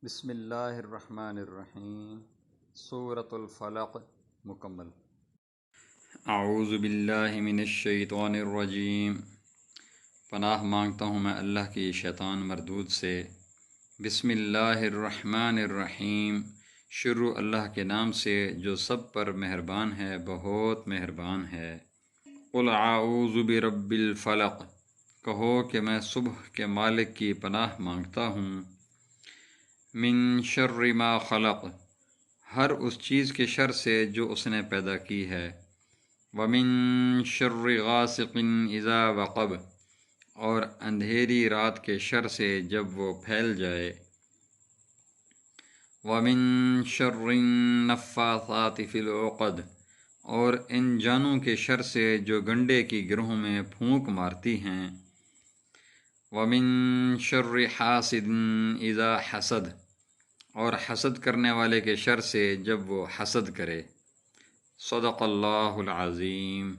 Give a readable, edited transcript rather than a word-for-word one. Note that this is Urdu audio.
بسم اللہ الرحمن الرحیم۔ سورۃ الفلق مکمل۔ اعوذ باللہ من الشیطان الرجیم، پناہ مانگتا ہوں میں اللہ کی شیطان مردود سے۔ بسم اللہ الرحمن الرحیم، شروع اللہ کے نام سے جو سب پر مہربان ہے، بہت مہربان ہے۔ قل اعوذ برب الفلق، کہو کہ میں صبح کے مالک کی پناہ مانگتا ہوں۔ من شر ما خلق، ہر اس چیز کے شر سے جو اس نے پیدا کی ہے۔ ومن شر غاسق اذا وقب، اور اندھیری رات کے شر سے جب وہ پھیل جائے۔ ومن شر النفاثات فی العقد، اور ان جانوں کے شر سے جو گنڈے کی گروہوں میں پھونک مارتی ہیں۔ ومن شر حاسد اذا حسد، اور حسد کرنے والے کے شر سے جب وہ حسد کرے۔ صدق اللہ العظیم۔